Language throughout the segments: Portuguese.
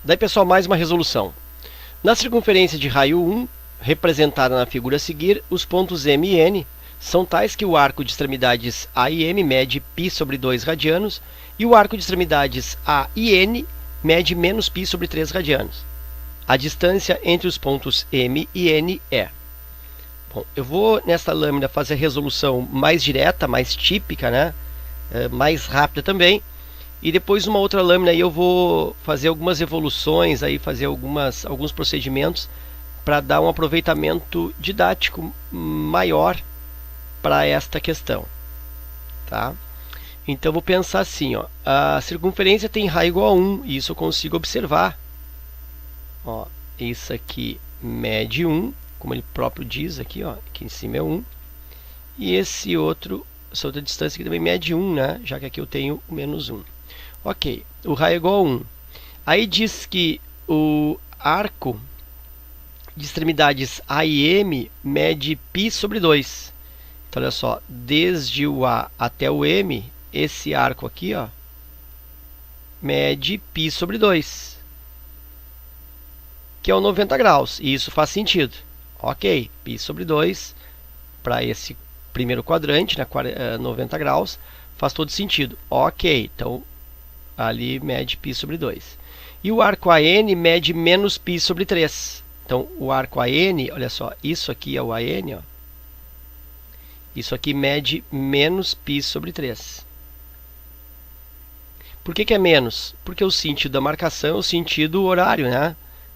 Daí, pessoal, mais uma resolução. Na circunferência de raio 1, representada na figura a seguir, os pontos M e N são tais que o arco de extremidades A e M mede π sobre 2 radianos e o arco de extremidades A e N mede menos π sobre 3 radianos. A distância entre os pontos M e N é... Bom, eu vou nesta lâmina fazer a resolução mais direta, mais típica, né? Mais rápida também. E depois numa outra lâmina aí eu vou fazer algumas evoluções, aí fazer alguns procedimentos para dar um aproveitamento didático maior para esta questão, tá? Então eu vou pensar assim, ó, a circunferência tem raio igual a 1, e isso eu consigo observar. Ó, isso aqui mede 1, como ele próprio diz aqui, ó, aqui em cima é 1. E essa outra distância aqui também mede 1, né? Já que aqui eu tenho menos 1. Ok, o raio é igual a 1. Aí diz que o arco de extremidades A e M mede π sobre 2. Então, olha só, desde o A até o M, esse arco aqui, ó, mede π sobre 2, que é o 90 graus, e isso faz sentido. Ok, π sobre 2 para esse primeiro quadrante, né, 90 graus, faz todo sentido. Ok, então ali mede π sobre 2. E o arco AN mede menos π sobre 3. Então o arco AN, olha só, isso aqui é o AN, ó. Isso aqui mede menos π sobre 3. Por que é menos? Porque o sentido da marcação é o sentido horário, né?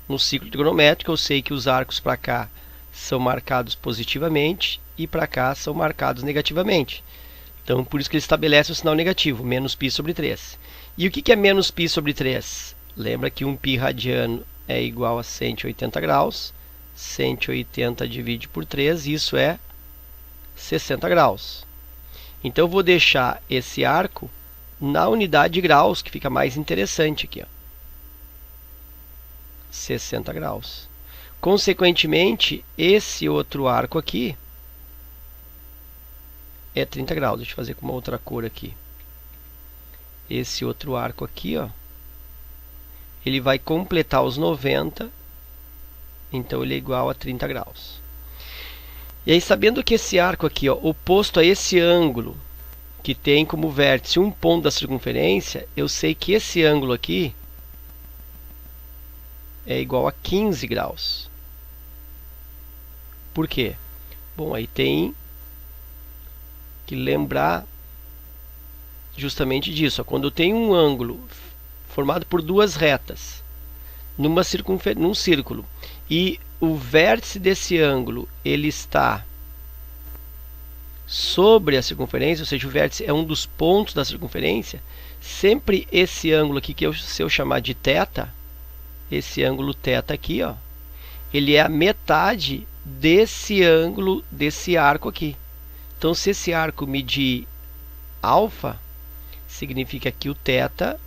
No ciclo trigonométrico eu sei que os arcos para cá são marcados positivamente e para cá são marcados negativamente. Então, por isso que ele estabelece o sinal negativo, menos π sobre 3. E o que é menos π sobre 3? Lembra que 1 π radiano é igual a 180 graus. 180 divide por 3, isso é 60 graus. Então, eu vou deixar esse arco na unidade de graus, que fica mais interessante aqui, ó. 60 graus. Consequentemente, esse outro arco aqui é 30 graus. Deixa eu fazer com uma outra cor aqui. Esse outro arco aqui, ó, ele vai completar os 90, então ele é igual a 30 graus. E aí, sabendo que esse arco aqui, ó, oposto a esse ângulo, que tem como vértice um ponto da circunferência, eu sei que esse ângulo aqui é igual a 15 graus. Por quê? Bom, aí tem que lembrar justamente disso. Ó. Quando eu tenho um ângulo formado por duas retas num círculo e o vértice desse ângulo ele está sobre a circunferência, ou seja, o vértice é um dos pontos da circunferência, sempre esse ângulo aqui, que se eu chamar de θ, esse ângulo θ aqui, ó, ele é a metade desse ângulo, desse arco aqui. Então, se esse arco medir alfa, significa que o θ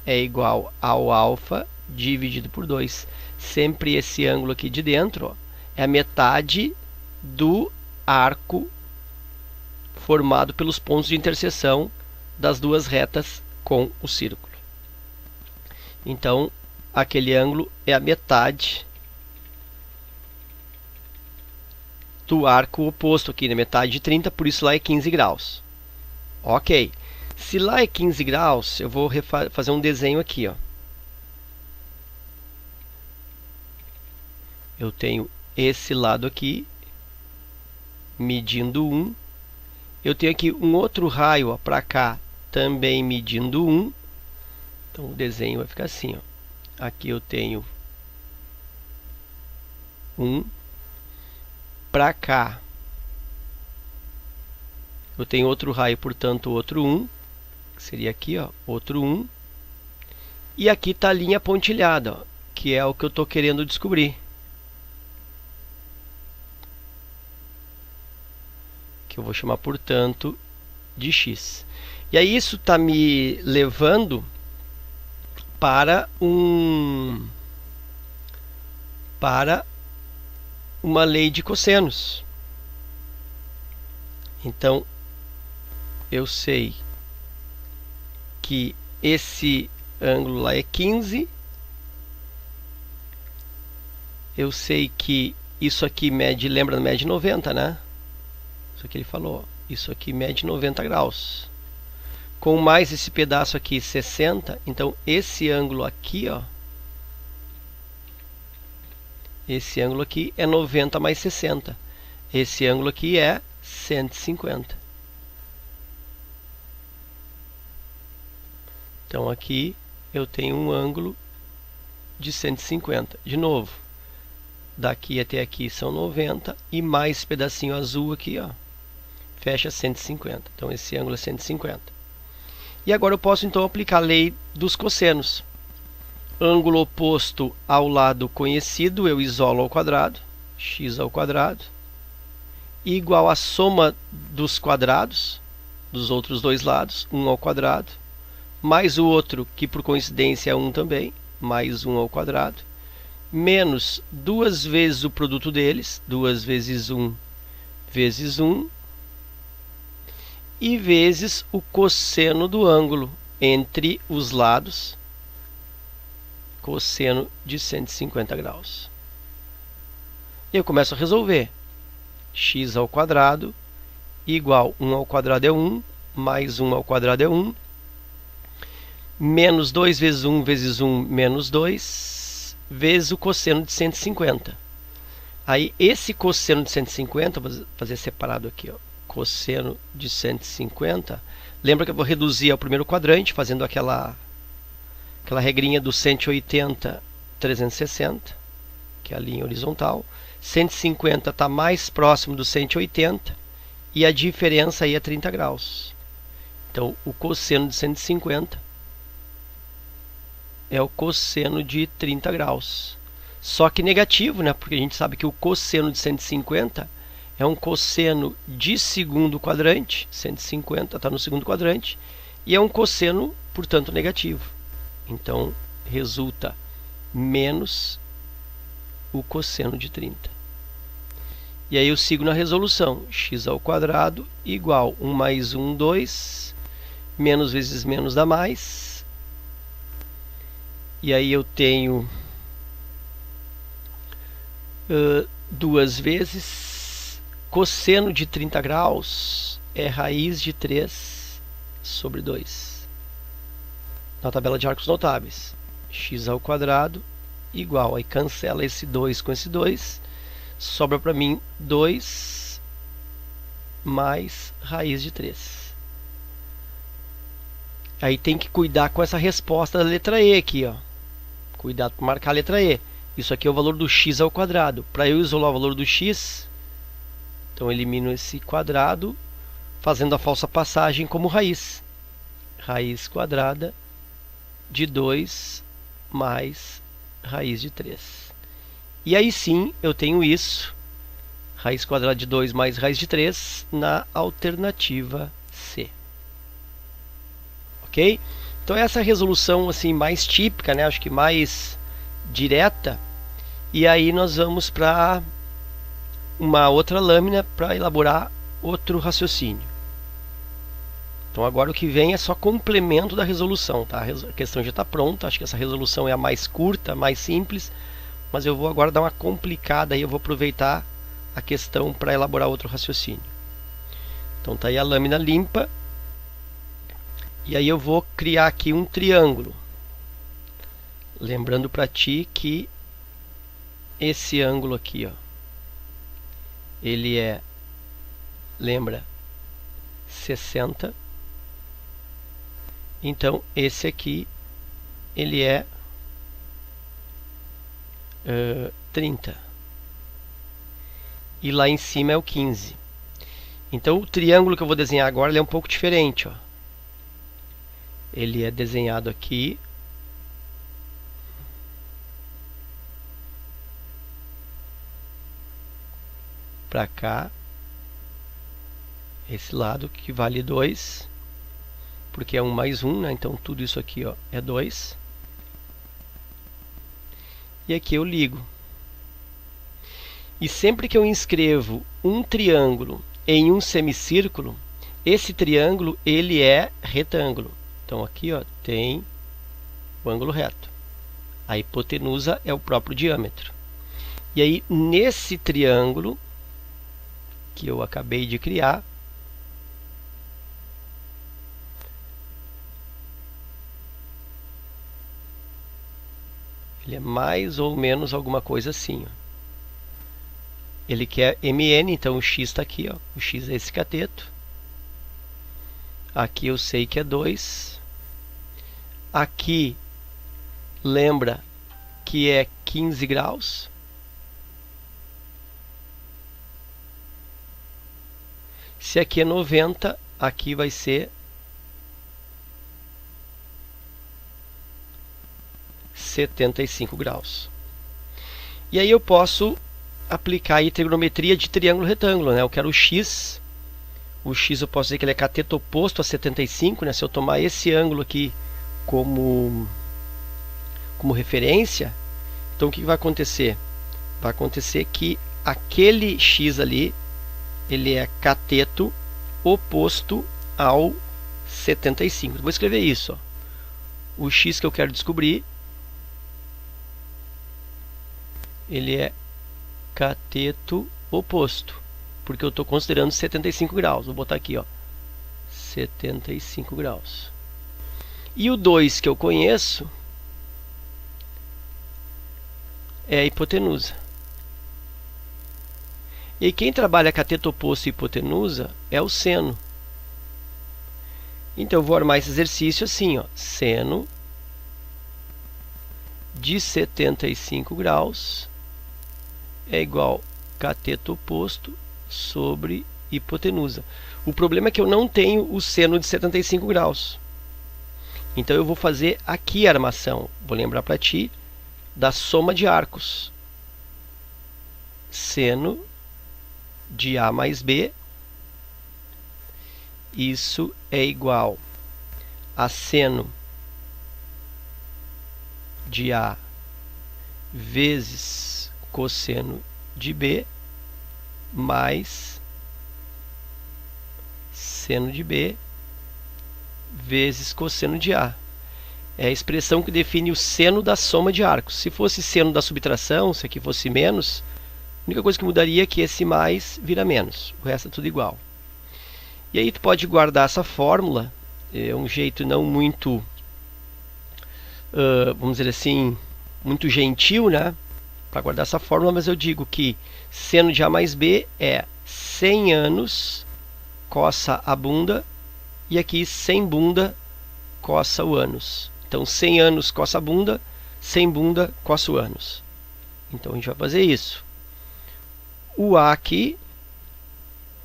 é igual ao alfa dividido por 2. Sempre esse ângulo aqui de dentro, ó, é a metade do arco formado pelos pontos de interseção das duas retas com o círculo. Então, aquele ângulo é a metade do arco oposto aqui, na metade de 30, por isso lá é 15 graus. Ok. Se lá é 15 graus, eu vou fazer um desenho aqui, ó. Eu tenho esse lado aqui, medindo 1. Eu tenho aqui um outro raio para cá, também medindo 1. Então, o desenho vai ficar assim, ó. Aqui eu tenho 1. Para cá, eu tenho outro raio, portanto, outro 1. Que seria aqui, ó, outro 1. E aqui está a linha pontilhada, ó, que é o que eu estou querendo descobrir. Que eu vou chamar, portanto, de x. E aí isso está me levando para uma lei de cossenos. Então, eu sei que esse ângulo lá é 15 eu sei que isso aqui mede, lembra, mede 90, né? Isso aqui ele falou, isso aqui mede 90 graus. Com mais esse pedaço aqui, 60, então esse ângulo aqui, ó, esse ângulo aqui é 90 mais 60. Esse ângulo aqui é 150. Então aqui eu tenho um ângulo de 150. De novo, daqui até aqui são 90 e mais esse pedacinho azul aqui, ó, fecha 150. Então esse ângulo é 150. E agora eu posso então aplicar a lei dos cossenos. Ângulo oposto ao lado conhecido, eu isolo ao quadrado, x ao quadrado, igual à soma dos quadrados dos outros dois lados, 1 ao quadrado, mais o outro, que por coincidência é 1 também, mais 1 ao quadrado, menos 2 vezes o produto deles, 2 vezes 1 vezes 1, e vezes o cosseno do ângulo entre os lados, cosseno de 150 graus. E eu começo a resolver. X ao quadrado igual 1 ao quadrado é 1, mais 1 ao quadrado é 1, menos 2 vezes 1 vezes 1 menos 2, vezes o cosseno de 150. Aí esse cosseno de 150, vou fazer separado aqui, ó, cosseno de 150, lembra que eu vou reduzir ao primeiro quadrante, fazendo aquela regrinha do 180, 360, que é a linha horizontal. 150 está mais próximo do 180 e a diferença aí é 30 graus. Então, o cosseno de 150 é o cosseno de 30 graus. Só que negativo, né? Porque a gente sabe que o cosseno de 150 é um cosseno de segundo quadrante. 150 está no segundo quadrante. E é um cosseno, portanto, negativo. Então, resulta menos o cosseno de 30. E aí eu sigo na resolução. X ao quadrado igual 1 mais 1, 2. Menos vezes menos dá mais. E aí eu tenho 2 vezes cosseno de 30 graus é raiz de 3 sobre 2. Na tabela de arcos notáveis. X ao quadrado igual, aí cancela esse 2 com esse 2, sobra para mim 2 mais raiz de 3. Aí tem que cuidar com essa resposta da letra E aqui, ó. Cuidado para marcar a letra E. Isso aqui é o valor do x ao quadrado. Para eu isolar o valor do x, então eu elimino esse quadrado, fazendo a falsa passagem como raiz. Raiz quadrada de 2 mais raiz de 3. E aí sim eu tenho isso, raiz quadrada de 2 mais raiz de 3, na alternativa C. Ok? Então essa é a resolução assim, mais típica, né? Acho que mais direta. E aí nós vamos para uma outra lâmina para elaborar outro raciocínio. Então agora o que vem é só complemento da resolução, tá? A questão já está pronta, acho que essa resolução é a mais curta, mais simples, mas eu vou agora dar uma complicada aí, eu vou aproveitar a questão para elaborar outro raciocínio. Então tá aí a lâmina limpa, e aí eu vou criar aqui um triângulo. Lembrando para ti que esse ângulo aqui, ó, ele é, lembra, 60. Então esse aqui ele é 30. E lá em cima é o 15. Então o triângulo que eu vou desenhar agora ele é um pouco diferente, ó. Ele é desenhado aqui. Para cá. Esse lado que vale 2. Porque é 1 mais 1, né? Então tudo isso aqui, ó, é 2. E aqui eu ligo. E sempre que eu inscrevo um triângulo em um semicírculo, esse triângulo ele é retângulo. Então aqui, ó, tem o ângulo reto. A hipotenusa é o próprio diâmetro. E aí, nesse triângulo que eu acabei de criar, ele é mais ou menos alguma coisa assim, ó. Ele quer MN, então o x está aqui, ó. O x é esse cateto. Aqui eu sei que é 2. Aqui, lembra que é 15 graus. Se aqui é 90, aqui vai ser 75 graus. E aí eu posso aplicar aí trigonometria de triângulo retângulo, né? Eu quero o x eu posso dizer que ele é cateto oposto a 75, né? Se eu tomar esse ângulo aqui como referência, então o que vai acontecer? Vai acontecer que aquele x ali, ele é cateto oposto ao 75. Vou escrever isso, ó. O x que eu quero descobrir, ele é cateto oposto, porque eu estou considerando 75 graus. Vou botar aqui, ó, 75 graus. E o 2 que eu conheço é a hipotenusa. E quem trabalha cateto oposto e hipotenusa é o seno. Então eu vou armar esse exercício assim, ó, seno de 75 graus é igual cateto oposto sobre hipotenusa. O problema é que eu não tenho o seno de 75 graus. Então eu vou fazer aqui a armação. Vou lembrar para ti da soma de arcos. Seno de A mais B, isso é igual a seno de A vezes cosseno de B mais seno de B vezes cosseno de A. É a expressão que define o seno da soma de arcos. Se fosse seno da subtração, se aqui fosse menos, a única coisa que mudaria é que esse mais vira menos. O resto é tudo igual. E aí tu pode guardar essa fórmula. É um jeito não muito, vamos dizer assim, muito gentil, né? Para guardar essa fórmula, mas eu digo que seno de A mais B é 100 anos coça a bunda, e aqui 100 bunda coça o ânus. Então 100 anos coça a bunda, 100 bunda coça o ânus. Então a gente vai fazer isso. O A aqui,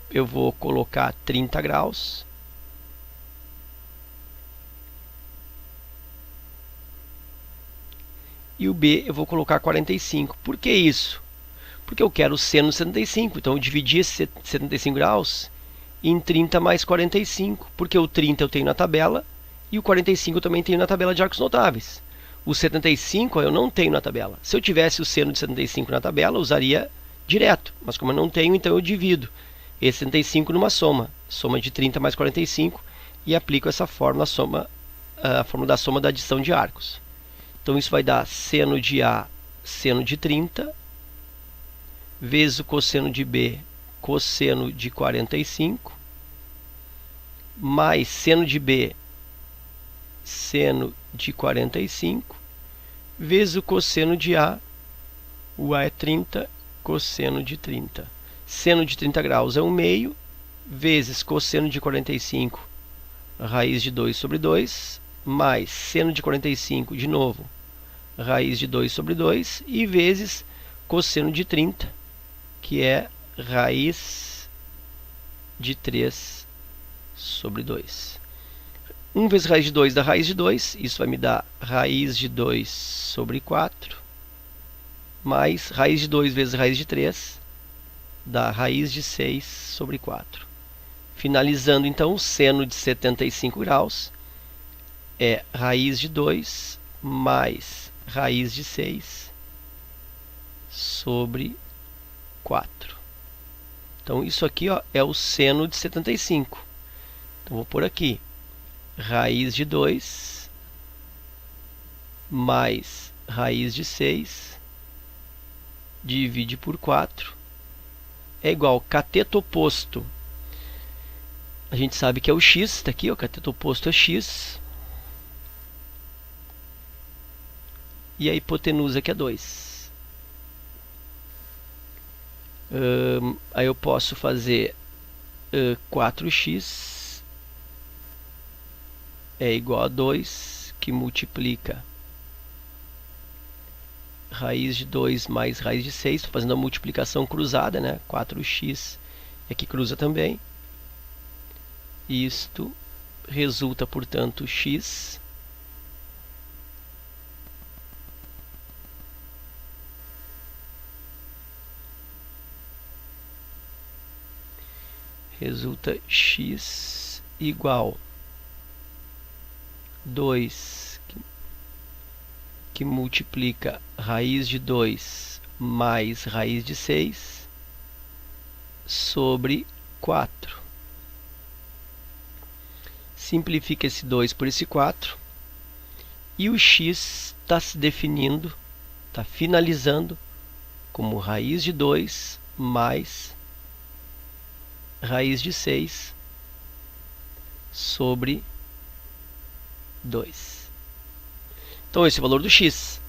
eu vou colocar 30 graus. E o B eu vou colocar 45. Por que isso? Porque eu quero o seno de 75. Então eu dividi esse 75 graus em 30 mais 45. Porque o 30 eu tenho na tabela e o 45 eu também tenho na tabela de arcos notáveis. O 75 eu não tenho na tabela. Se eu tivesse o seno de 75 na tabela, eu usaria direto. Mas como eu não tenho, então eu divido esse 75 numa soma. Soma de 30 mais 45 e aplico essa fórmula, a fórmula da soma da adição de arcos. Então isso vai dar seno de A, seno de 30, vezes o cosseno de B, cosseno de 45, mais seno de B, seno de 45, vezes o cosseno de A, o A é 30, cosseno de 30. Seno de 30 graus é 1 meio, vezes cosseno de 45, raiz de 2 sobre 2, mais seno de 45, de novo, raiz de 2 sobre 2, e vezes cosseno de 30, que é raiz de 3 sobre 2. 1 vezes raiz de 2 dá raiz de 2, isso vai me dar raiz de 2 sobre 4, mais raiz de 2 vezes raiz de 3, dá raiz de 6 sobre 4. Finalizando, então, o seno de 75 graus é raiz de 2 mais raiz de 6 sobre 4. Então, isso aqui, ó, é o seno de 75. Então, vou pôr aqui raiz de 2 mais raiz de 6 divide por 4 é igual ao cateto oposto. A gente sabe que é o x, está aqui, o cateto oposto é x. E a hipotenusa que é 2. Aí eu posso fazer 4x é igual a 2, que multiplica raiz de 2 mais raiz de 6. Estou fazendo a multiplicação cruzada, né? 4x e aqui cruza também. Isto resulta, portanto, x resulta x igual 2 que multiplica raiz de 2 mais raiz de 6 sobre 4. Simplifica esse 2 por esse 4 e o x está se definindo, está finalizando como raiz de 2 mais raiz de 6 sobre 2. Então esse é o valor do x.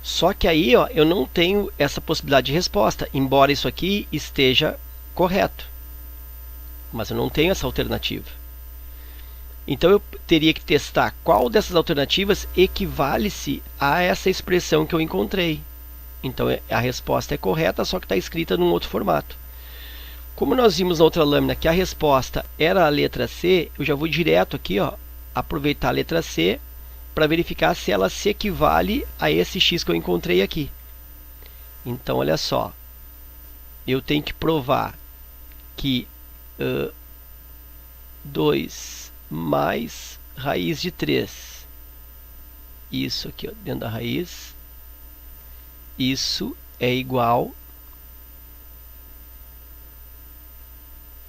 Só que aí, ó, eu não tenho essa possibilidade de resposta, embora isso aqui esteja correto. Mas eu não tenho essa alternativa. Então eu teria que testar qual dessas alternativas equivale-se a essa expressão que eu encontrei. Então a resposta é correta, só que está escrita num outro formato. Como nós vimos na outra lâmina que a resposta era a letra C, eu já vou direto aqui, ó, aproveitar a letra C para verificar se ela se equivale a esse x que eu encontrei aqui. Então, olha só, eu tenho que provar que 2 mais raiz de 3, isso aqui, ó, dentro da raiz, isso é igual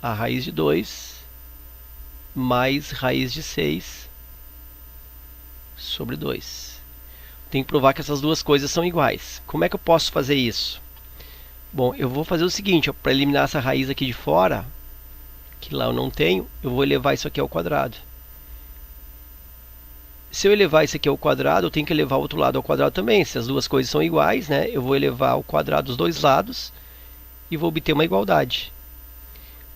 a raiz de 2 mais raiz de 6 sobre 2. Tem que provar que essas duas coisas são iguais. Como é que eu posso fazer isso? Bom, eu vou fazer o seguinte, para eliminar essa raiz aqui de fora, que lá eu não tenho, eu vou elevar isso aqui ao quadrado. Se eu elevar isso aqui ao quadrado, eu tenho que elevar o outro lado ao quadrado também. Se as duas coisas são iguais, né, eu vou elevar ao quadrado os dois lados e vou obter uma igualdade.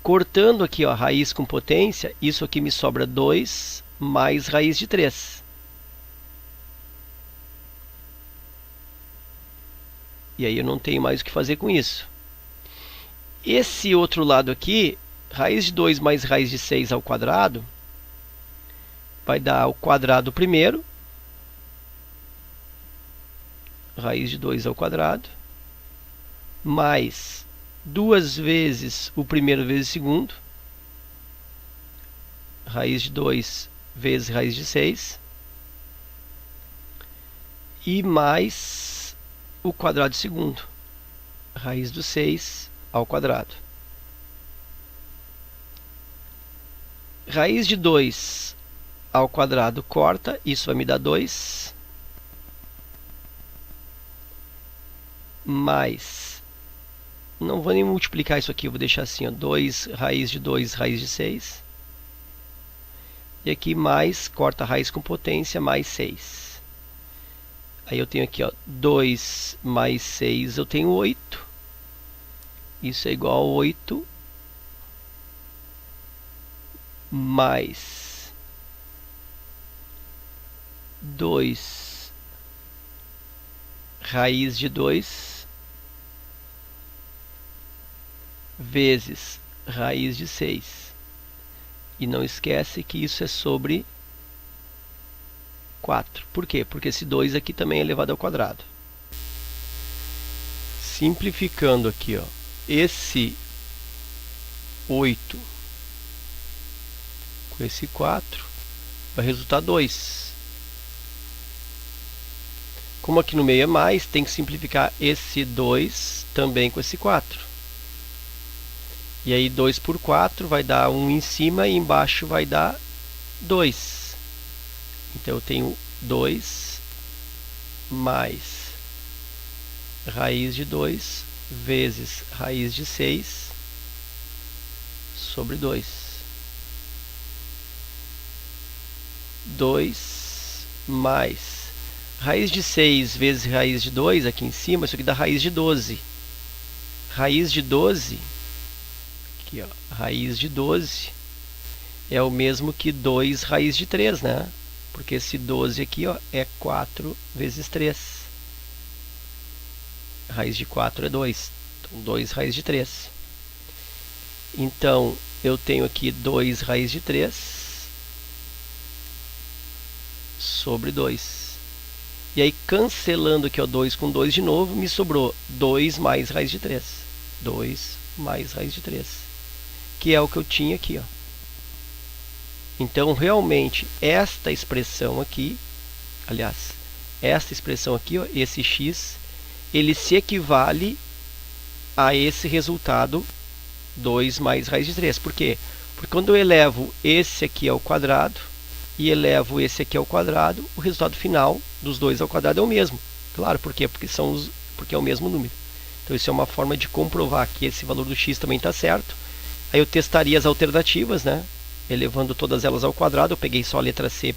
Cortando aqui, ó, raiz com potência, isso aqui me sobra 2 mais raiz de 3. E aí eu não tenho mais o que fazer com isso. Esse outro lado aqui, raiz de 2 mais raiz de 6 ao quadrado, vai dar o quadrado primeiro, raiz de 2 ao quadrado, mais 2 vezes o primeiro vezes o segundo, raiz de 2 vezes raiz de 6, e mais o quadrado segundo, raiz do 6 ao quadrado. Raiz de 2 ao quadrado corta, isso vai me dar 2, mais, não vou nem multiplicar isso aqui, eu vou deixar assim, ó, 2 raiz de 2 raiz de 6, e aqui mais, corta raiz com potência, mais 6. Aí eu tenho aqui, ó, 2 mais 6, eu tenho 8. Isso é igual a 8 mais 2 raiz de 2 vezes raiz de 6. E não esquece que isso é sobre 4. Por quê? Porque esse 2 aqui também é elevado ao quadrado. Simplificando aqui, ó, esse 8 com esse 4 vai resultar 2. Como aqui no meio é mais, tem que simplificar esse 2 também com esse 4. E aí 2 por 4 vai dar 1 em cima e embaixo vai dar 2. Então eu tenho 2 mais raiz de 2 vezes raiz de 6 sobre 2. 2 mais raiz de 6 vezes raiz de 2 aqui em cima, isso aqui dá raiz de 12. Raiz de 12, aqui ó, raiz de 12 é o mesmo que 2 raiz de 3, né? Porque esse 12 aqui ó, é 4 vezes 3. Raiz de 4 é 2. Então, 2 raiz de 3. Então, eu tenho aqui 2 raiz de 3 sobre 2. E aí, cancelando aqui o 2 com 2 de novo, me sobrou 2 mais raiz de 3. 2 mais raiz de 3. Que é o que eu tinha aqui, ó. Então, realmente, esta expressão aqui, aliás, esta expressão aqui, ó, esse x, ele se equivale a esse resultado 2 mais raiz de 3. Por quê? Porque quando eu elevo esse aqui ao quadrado e elevo esse aqui ao quadrado, o resultado final dos dois ao quadrado é o mesmo. Claro, por quê? Porque é o mesmo número. Então, isso é uma forma de comprovar que esse valor do x também está certo. Aí eu testaria as alternativas, né? Elevando todas elas ao quadrado. Eu peguei só a letra C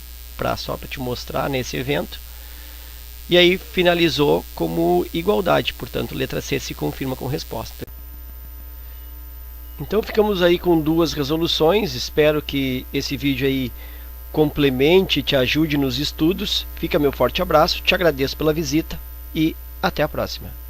só para te mostrar nesse evento. E aí finalizou como igualdade. Portanto, letra C se confirma com resposta. Então ficamos aí com duas resoluções. Espero que esse vídeo aí complemente e te ajude nos estudos. Fica meu forte abraço. Te agradeço pela visita e até a próxima.